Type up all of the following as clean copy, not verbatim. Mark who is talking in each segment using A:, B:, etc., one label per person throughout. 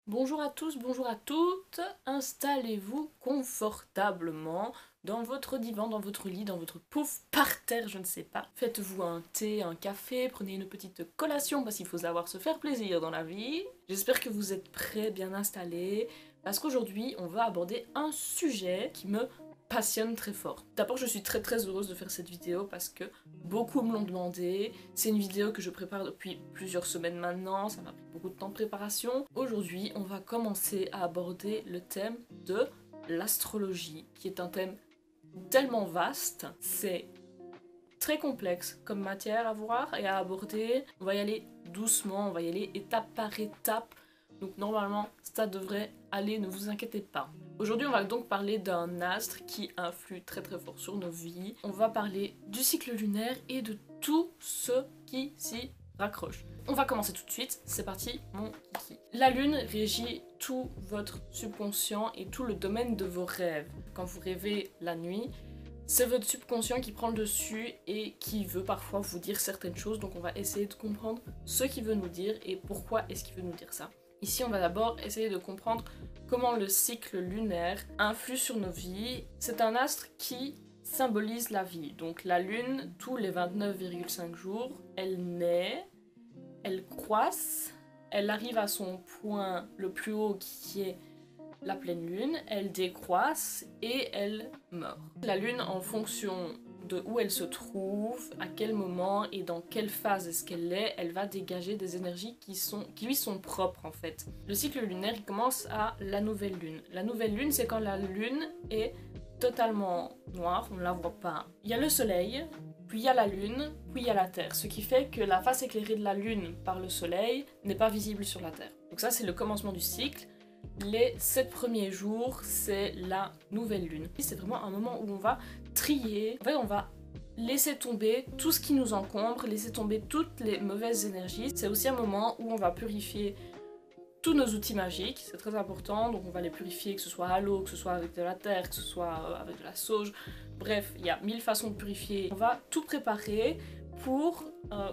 A: Bonjour à tous, bonjour à toutes, installez-vous confortablement dans votre divan, dans votre lit, dans votre pouf par terre, je ne sais pas. Faites-vous un thé, un café, prenez une petite collation parce qu'il faut savoir se faire plaisir dans la vie. J'espère que vous êtes prêts, bien installés, parce qu'aujourd'hui on va aborder un sujet qui me passionne très fort. D'abord, je suis très heureuse de faire cette vidéo parce que beaucoup me l'ont demandé. C'est une vidéo que je prépare depuis plusieurs semaines maintenant, ça m'a pris beaucoup de temps de préparation. Aujourd'hui, on va commencer à aborder le thème de l'astrologie, qui est un thème tellement vaste, c'est très complexe comme matière à voir et à aborder. On va y aller doucement, on va y aller étape par étape. Donc normalement, ça devrait aller, ne vous inquiétez pas. Aujourd'hui, on va donc parler d'un astre qui influe très fort sur nos vies. On va parler du cycle lunaire et de tout ce qui s'y raccroche. On va commencer tout de suite, c'est parti mon kiki. La lune régit tout votre subconscient et tout le domaine de vos rêves. Quand vous rêvez la nuit, c'est votre subconscient qui prend le dessus et qui veut parfois vous dire certaines choses, donc on va essayer de comprendre ce qu'il veut nous dire et pourquoi est-ce qu'il veut nous dire ça. Ici, on va d'abord essayer de comprendre comment le cycle lunaire influe sur nos vies. C'est un astre qui symbolise la vie. Donc la lune, tous les 29,5 jours, elle naît, elle croisse, elle arrive à son point le plus haut qui est la pleine lune, elle décroisse et elle meurt. La lune, en fonction de où elle se trouve, à quel moment et dans quelle phase est-ce qu'elle est, elle va dégager des énergies qui lui sont propres en fait. Le cycle lunaire, il commence à la nouvelle lune. La nouvelle lune, c'est quand la lune est totalement noire, on ne la voit pas. Il y a le soleil, puis il y a la lune, puis il y a la terre, ce qui fait que la face éclairée de la lune par le soleil n'est pas visible sur la terre. Donc ça, c'est le commencement du cycle. Les 7 premiers jours, c'est la nouvelle lune. C'est vraiment un moment où on va trier, en fait on va laisser tomber tout ce qui nous encombre, laisser tomber toutes les mauvaises énergies. C'est aussi un moment où on va purifier tous nos outils magiques, c'est très important, donc on va les purifier, que ce soit à l'eau, que ce soit avec de la terre, que ce soit avec de la sauge, bref, il y a 1000 façons de purifier. On va tout préparer pour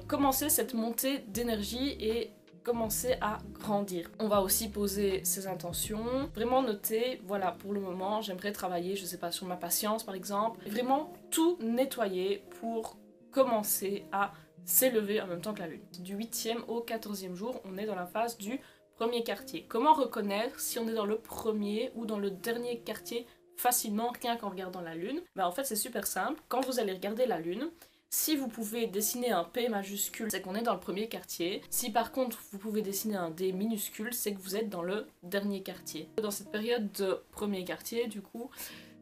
A: commencer cette montée d'énergie et commencer à grandir. On va aussi poser ses intentions, vraiment noter, voilà, pour le moment, j'aimerais travailler, je sais pas, sur ma patience par exemple, vraiment tout nettoyer pour commencer à s'élever en même temps que la lune. Du 8e au 14e jour, on est dans la phase du premier quartier. Comment reconnaître si on est dans le premier ou dans le dernier quartier facilement, rien qu'en regardant la lune? En fait, c'est super simple. Quand vous allez regarder la lune, si vous pouvez dessiner un P majuscule, c'est qu'on est dans le premier quartier. Si par contre vous pouvez dessiner un D minuscule, c'est que vous êtes dans le dernier quartier. Dans cette période de premier quartier, du coup,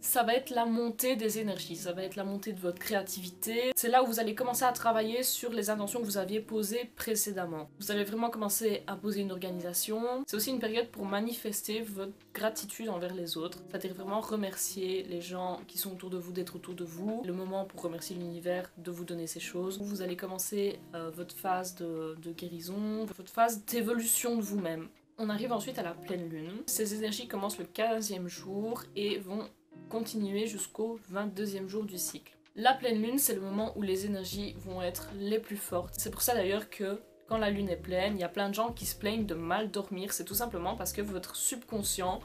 A: ça va être la montée des énergies, ça va être la montée de votre créativité. C'est là où vous allez commencer à travailler sur les intentions que vous aviez posées précédemment. Vous allez vraiment commencer à poser une organisation. C'est aussi une période pour manifester votre gratitude envers les autres. C'est-à-dire vraiment remercier les gens qui sont autour de vous d'être autour de vous. Le moment pour remercier l'univers de vous donner ces choses. Vous allez commencer votre phase de guérison, votre phase d'évolution de vous-même. On arrive ensuite à la pleine lune. Ces énergies commencent le 15e jour et vont continuer jusqu'au 22e jour du cycle. La pleine lune, c'est le moment où les énergies vont être les plus fortes. C'est pour ça d'ailleurs que quand la lune est pleine, il y a plein de gens qui se plaignent de mal dormir. C'est tout simplement parce que votre subconscient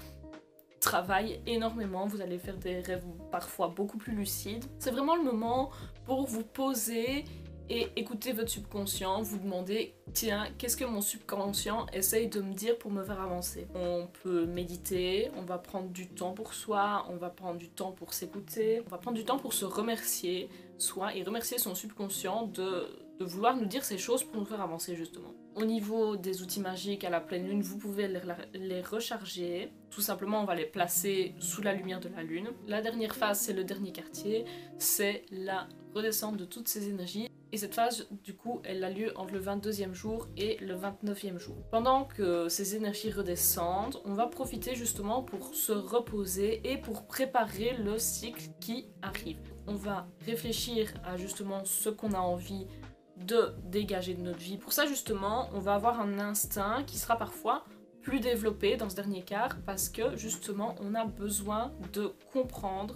A: travaille énormément. Vous allez faire des rêves parfois beaucoup plus lucides. C'est vraiment le moment pour vous poser et écoutez votre subconscient, vous demandez tiens, qu'est-ce que mon subconscient essaye de me dire pour me faire avancer. On peut méditer, on va prendre du temps pour soi, on va prendre du temps pour s'écouter, on va prendre du temps pour se remercier soi et remercier son subconscient de vouloir nous dire ces choses pour nous faire avancer justement. Au niveau des outils magiques à la pleine lune, vous pouvez les recharger. Tout simplement, on va les placer sous la lumière de la lune. La dernière phase, c'est le dernier quartier, c'est la redescente de toutes ces énergies. Et cette phase, du coup, elle a lieu entre le 22e jour et le 29e jour. Pendant que ces énergies redescendent, on va profiter justement pour se reposer et pour préparer le cycle qui arrive. On va réfléchir à justement ce qu'on a envie de dégager de notre vie. Pour ça, justement, on va avoir un instinct qui sera parfois plus développé dans ce dernier quart parce que, justement, on a besoin de comprendre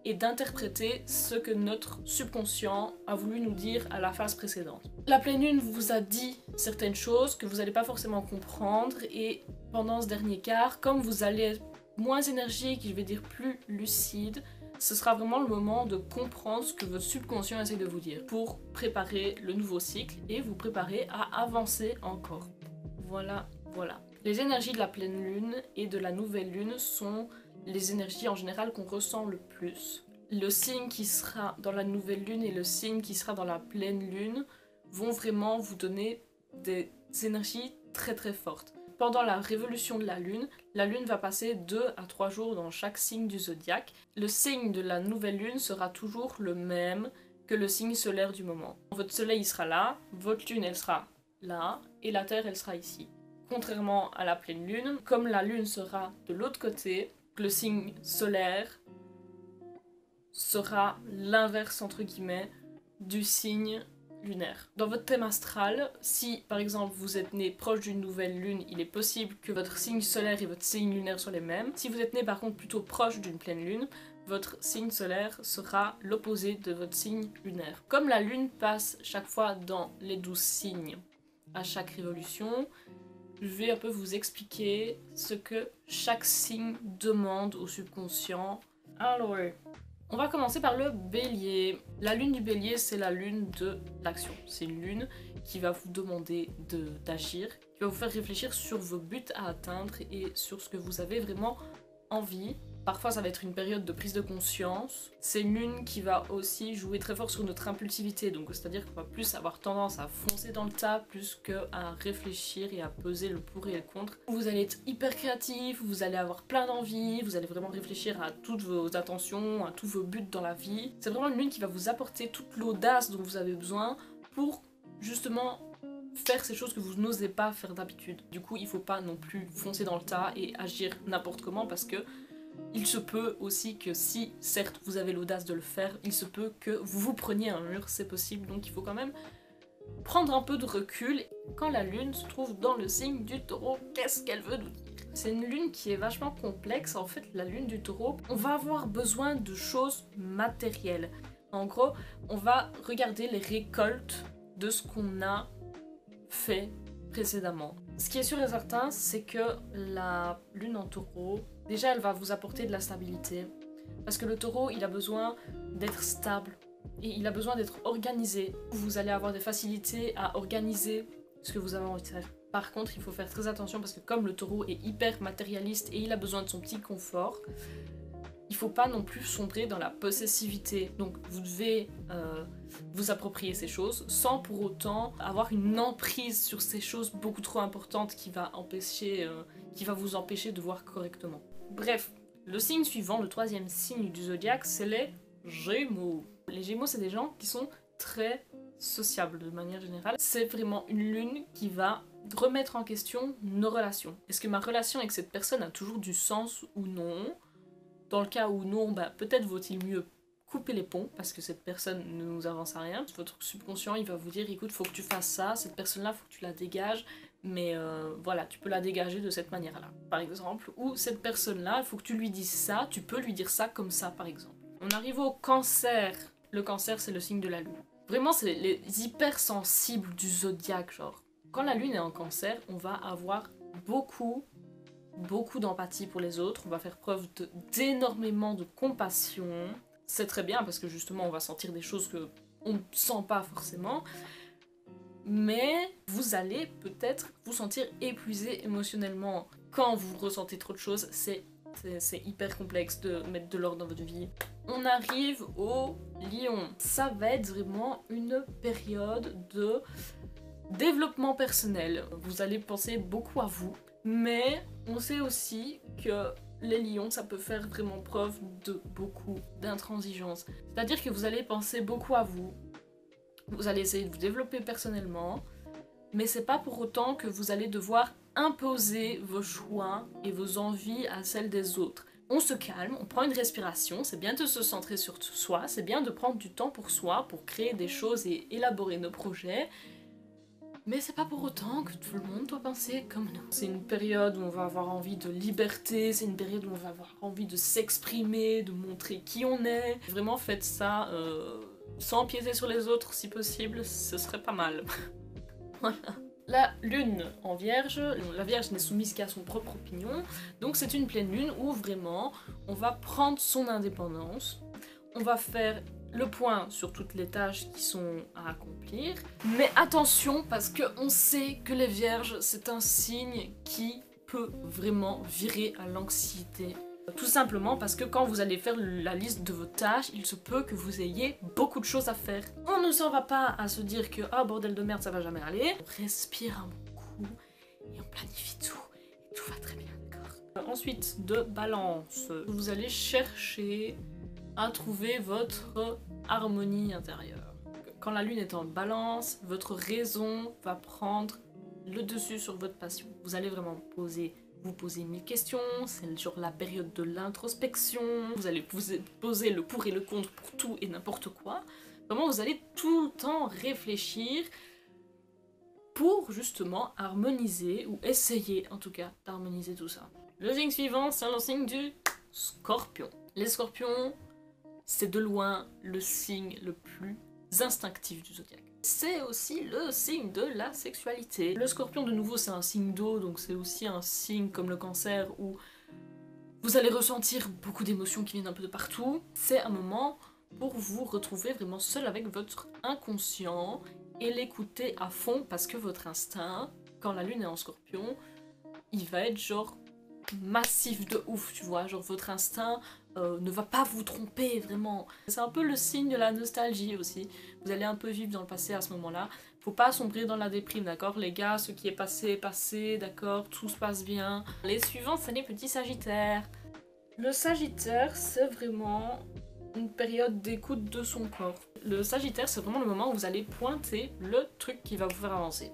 A: et d'interpréter ce que notre subconscient a voulu nous dire à la phase précédente. La pleine lune vous a dit certaines choses que vous n'allez pas forcément comprendre et Pendant ce dernier quart, comme vous allez être moins énergique, je vais dire plus lucide, ce sera vraiment le moment de comprendre ce que votre subconscient essaie de vous dire pour préparer le nouveau cycle et vous préparer à avancer encore. Voilà, voilà. Les énergies de la pleine lune et de la nouvelle lune sont les énergies en général qu'on ressent le plus. Le signe qui sera dans la nouvelle lune et le signe qui sera dans la pleine lune vont vraiment vous donner des énergies très très fortes. Pendant la révolution de la lune va passer 2 à 3 jours dans chaque signe du zodiaque. Le signe de la nouvelle lune sera toujours le même que le signe solaire du moment. Votre soleil il sera là, votre lune elle sera là, et la terre elle sera ici. Contrairement à la pleine lune, comme la lune sera de l'autre côté, le signe solaire sera l'inverse entre guillemets du signe lunaire. Dans votre thème astral, si par exemple vous êtes né proche d'une nouvelle lune, il est possible que votre signe solaire et votre signe lunaire soient les mêmes. Si vous êtes né par contre plutôt proche d'une pleine lune, votre signe solaire sera l'opposé de votre signe lunaire. Comme la lune passe chaque fois dans les 12 signes à chaque révolution, je vais un peu vous expliquer ce que chaque signe demande au subconscient. Alors, on va commencer par le bélier. La lune du bélier, c'est la lune de l'action. C'est une lune qui va vous demander d'agir, qui va vous faire réfléchir sur vos buts à atteindre et sur ce que vous avez vraiment envie. Parfois, ça va être une période de prise de conscience. C'est une lune qui va aussi jouer très fort sur notre impulsivité. Donc, c'est-à-dire qu'on va plus avoir tendance à foncer dans le tas plus qu'à réfléchir et à peser le pour et le contre. Vous allez être hyper créatif, vous allez avoir plein d'envie, vous allez vraiment réfléchir à toutes vos attentions, à tous vos buts dans la vie. C'est vraiment une lune qui va vous apporter toute l'audace dont vous avez besoin pour justement faire ces choses que vous n'osez pas faire d'habitude. Du coup, il faut pas non plus foncer dans le tas et agir n'importe comment parce que il se peut aussi que si, certes, vous avez l'audace de le faire, il se peut que vous vous preniez un mur, c'est possible, donc il faut quand même prendre un peu de recul. Quand la lune se trouve dans le signe du taureau, qu'est-ce qu'elle veut nous dire? C'est une lune qui est vachement complexe, en fait, la lune du taureau. On va avoir besoin de choses matérielles. En gros, on va regarder les récoltes de ce qu'on a fait précédemment. Ce qui est sûr et certain, c'est que la lune en taureau, déjà elle va vous apporter de la stabilité. Parce que le taureau, il a besoin d'être stable et il a besoin d'être organisé. Vous allez avoir des facilités à organiser ce que vous avez envie de faire. Par contre, il faut faire très attention parce que comme le taureau est hyper matérialiste et il a besoin de son petit confort, il faut pas non plus sombrer dans la possessivité. Donc vous devez vous approprier ces choses sans pour autant avoir une emprise sur ces choses beaucoup trop importantes qui va vous empêcher de voir correctement. Bref, le signe suivant, le troisième signe du zodiaque, c'est les Gémeaux. Les Gémeaux, c'est des gens qui sont très sociables de manière générale. C'est vraiment une lune qui va remettre en question nos relations. Est-ce que ma relation avec cette personne a toujours du sens ou non? Dans le cas où non, bah, peut-être vaut-il mieux couper les ponts parce que cette personne ne nous avance à rien. Votre subconscient, il va vous dire, écoute, faut que tu fasses ça, cette personne-là, faut que tu la dégages, mais voilà, tu peux la dégager de cette manière-là, par exemple. Ou cette personne-là, il faut que tu lui dises ça, tu peux lui dire ça comme ça, par exemple. On arrive au cancer. Le cancer, c'est le signe de la lune. Vraiment, c'est les hypersensibles du zodiaque, genre. Quand la lune est en cancer, on va avoir beaucoup d'empathie pour les autres, on va faire preuve d'énormément de compassion. C'est très bien parce que justement on va sentir des choses que on ne sent pas forcément, mais vous allez peut-être vous sentir épuisé émotionnellement. Quand vous ressentez trop de choses, c'est hyper complexe de mettre de l'ordre dans votre vie. On arrive au Lion. Ça va être vraiment une période de développement personnel. Vous allez penser beaucoup à vous. Mais on sait aussi que les lions, ça peut faire vraiment preuve de beaucoup d'intransigeance. C'est-à-dire que vous allez penser beaucoup à vous, vous allez essayer de vous développer personnellement, mais c'est pas pour autant que vous allez devoir imposer vos choix et vos envies à celles des autres. On se calme, on prend une respiration, c'est bien de se centrer sur soi, c'est bien de prendre du temps pour soi, pour créer des choses et élaborer nos projets. Mais c'est pas pour autant que tout le monde doit penser comme nous. C'est une période où on va avoir envie de liberté, c'est une période où on va avoir envie de s'exprimer, de montrer qui on est. Vraiment faites ça sans empiéter sur les autres si possible, ce serait pas mal. Voilà. la lune en vierge, la vierge n'est soumise qu'à son propre opinion, donc c'est une pleine lune où vraiment on va prendre son indépendance, on va faire le point sur toutes les tâches qui sont à accomplir, mais attention parce qu'on sait que les vierges c'est un signe qui peut vraiment virer à l'anxiété. Tout simplement parce que quand vous allez faire la liste de vos tâches, il se peut que vous ayez beaucoup de choses à faire. On ne s'en va pas à se dire que ah bordel de merde ça va jamais aller. On respire un bon coup et on planifie tout et tout va très bien, d'accord. Ensuite de balance, vous allez chercher à trouver votre harmonie intérieure. Quand la lune est en balance, votre raison va prendre le dessus sur votre passion. Vous allez vraiment vous poser 1000 questions, c'est genre la période de l'introspection, vous allez vous poser le pour et le contre pour tout et n'importe quoi. Vraiment, vous allez tout le temps réfléchir pour justement harmoniser, ou essayer en tout cas d'harmoniser tout ça. Le signe suivant, c'est le signe du Scorpion. Les Scorpions, c'est de loin le signe le plus instinctif du zodiaque. C'est aussi le signe de la sexualité. Le Scorpion, de nouveau, c'est un signe d'eau, donc c'est aussi un signe comme le Cancer où vous allez ressentir beaucoup d'émotions qui viennent un peu de partout. C'est un moment pour vous retrouver vraiment seul avec votre inconscient et l'écouter à fond parce que votre instinct, quand la lune est en Scorpion, il va être genre massif de ouf, tu vois, genre votre instinct ne va pas vous tromper vraiment. C'est un peu le signe de la nostalgie aussi. Vous allez un peu vivre dans le passé à ce moment-là. Faut pas sombrer dans la déprime, d'accord les gars, ce qui est passé est passé, d'accord, tout se passe bien. Les suivants, c'est les petits Sagittaires. Le Sagittaire, c'est vraiment une période d'écoute de son corps. Le Sagittaire, c'est vraiment le moment où vous allez pointer le truc qui va vous faire avancer.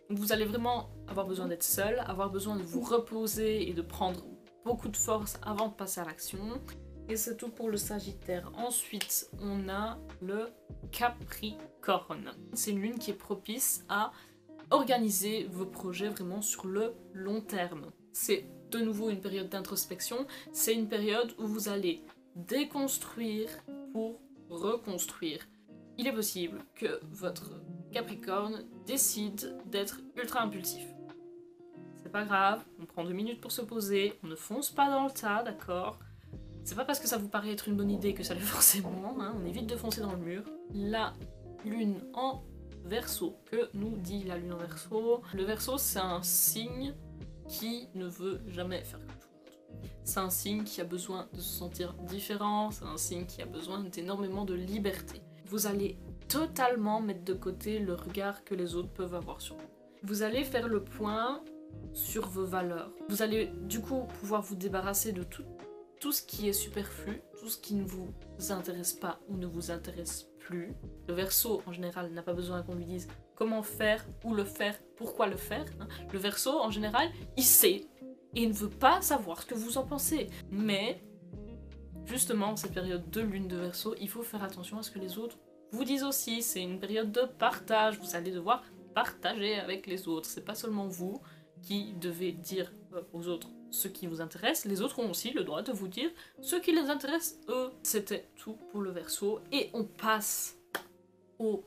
A: Donc vous allez vraiment avoir besoin d'être seul, avoir besoin de vous reposer et de prendre beaucoup de force avant de passer à l'action. Et c'est tout pour le Sagittaire. Ensuite, on a le Capricorne. C'est une lune qui est propice à organiser vos projets vraiment sur le long terme. C'est de nouveau une période d'introspection. C'est une période où vous allez déconstruire pour reconstruire. Il est possible que votre Capricorne décide d'être ultra impulsif. C'est pas grave, on prend 2 minutes pour se poser, on ne fonce pas dans le tas, d'accord? C'est pas parce que ça vous paraît être une bonne idée que ça l'est forcément, hein, on évite de foncer dans le mur. La lune en Verseau, que nous dit la lune en Verseau? Le Verseau, c'est un signe qui ne veut jamais faire comme tout le monde. C'est un signe qui a besoin de se sentir différent, c'est un signe qui a besoin d'énormément de liberté. Vous allez totalement mettre de côté le regard que les autres peuvent avoir sur vous. Vous allez faire le point sur vos valeurs. Vous allez du coup pouvoir vous débarrasser de tout ce qui est superflu, tout ce qui ne vous intéresse pas ou ne vous intéresse plus. Le Verseau en général n'a pas besoin qu'on lui dise comment faire, où le faire, pourquoi le faire. Le Verseau en général, il sait et il ne veut pas savoir ce que vous en pensez. Mais justement, cette période de lune de Verseau, il faut faire attention à ce que les autres vous disent aussi. C'est une période de partage, vous allez devoir partager avec les autres. C'est pas seulement vous qui devez dire aux autres ce qui vous intéresse, les autres ont aussi le droit de vous dire ce qui les intéresse eux. C'était tout pour le Verseau et on passe au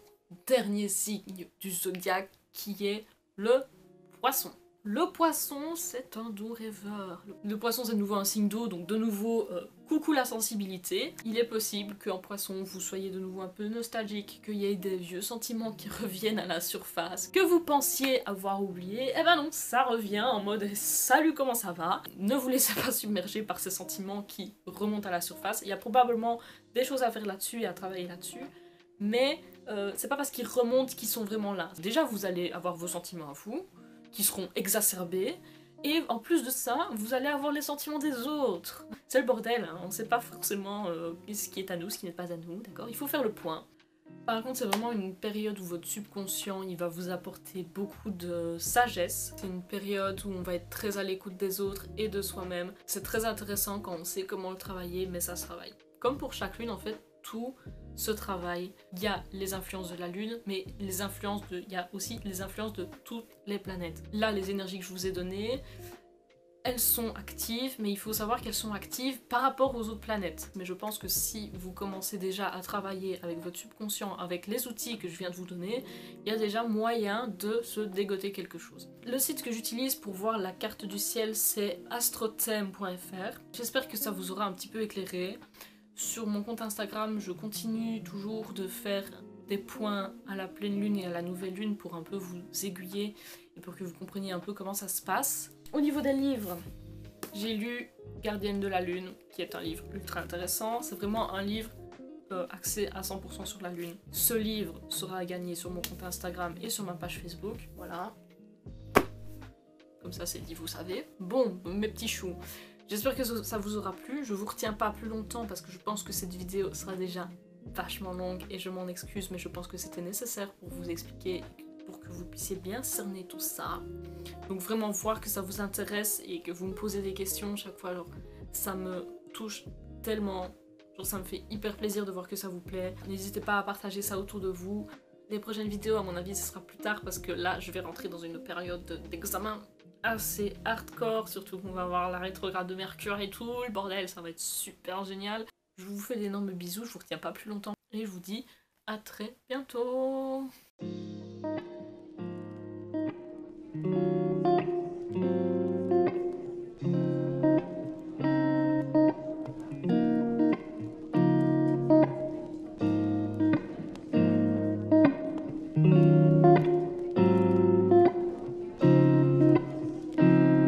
A: dernier signe du zodiaque qui est le Poisson. Le Poisson, c'est un doux rêveur. Le Poisson, c'est de nouveau un signe d'eau, donc de nouveau, coucou la sensibilité. Il est possible qu'en Poisson, vous soyez de nouveau un peu nostalgique, qu'il y ait des vieux sentiments qui reviennent à la surface, que vous pensiez avoir oublié. Eh ben non, ça revient en mode « Salut, comment ça va ?» Ne vous laissez pas submerger par ces sentiments qui remontent à la surface. Il y a probablement des choses à faire là-dessus et à travailler là-dessus, mais c'est pas parce qu'ils remontent qu'ils sont vraiment là. Déjà, vous allez avoir vos sentiments à vous, qui seront exacerbés, et en plus de ça, vous allez avoir les sentiments des autres. C'est le bordel, hein. On sait pas forcément ce qui est à nous, ce qui n'est pas à nous, d'accord? Il faut faire le point. Par contre, c'est vraiment une période où votre subconscient, il va vous apporter beaucoup de sagesse. C'est une période où on va être très à l'écoute des autres et de soi-même. C'est très intéressant quand on sait comment le travailler, mais ça se travaille. Comme pour chaque lune, en fait, tout ce travail, il y a les influences de la lune, mais il y a aussi les influences de toutes les planètes. Là, les énergies que je vous ai données, elles sont actives, mais il faut savoir qu'elles sont actives par rapport aux autres planètes. Mais je pense que si vous commencez déjà à travailler avec votre subconscient, avec les outils que je viens de vous donner, il y a déjà moyen de se dégoter quelque chose. Le site que j'utilise pour voir la carte du ciel, c'est astrotheme.fr. J'espère que ça vous aura un petit peu éclairé. Sur mon compte Instagram, je continue toujours de faire des points à la pleine lune et à la nouvelle lune pour un peu vous aiguiller et pour que vous compreniez un peu comment ça se passe. Au niveau des livres, j'ai lu Gardienne de la Lune, qui est un livre ultra intéressant. C'est vraiment un livre axé à 100% sur la Lune. Ce livre sera à gagner sur mon compte Instagram et sur ma page Facebook. Voilà. Comme ça c'est dit, vous savez. Bon, mes petits choux, j'espère que ça vous aura plu. Je vous retiens pas plus longtemps parce que je pense que cette vidéo sera déjà vachement longue et je m'en excuse, mais je pense que c'était nécessaire pour vous expliquer, pour que vous puissiez bien cerner tout ça. Donc vraiment voir que ça vous intéresse et que vous me posez des questions chaque fois, genre, ça me touche tellement, genre ça me fait hyper plaisir de voir que ça vous plaît. N'hésitez pas à partager ça autour de vous. Les prochaines vidéos à mon avis ce sera plus tard parce que là je vais rentrer dans une période d'examen assez hardcore, surtout qu'on va avoir la rétrograde de Mercure et tout, le bordel, ça va être super génial. Je vous fais d'énormes bisous, je vous retiens pas plus longtemps et je vous dis à très bientôt.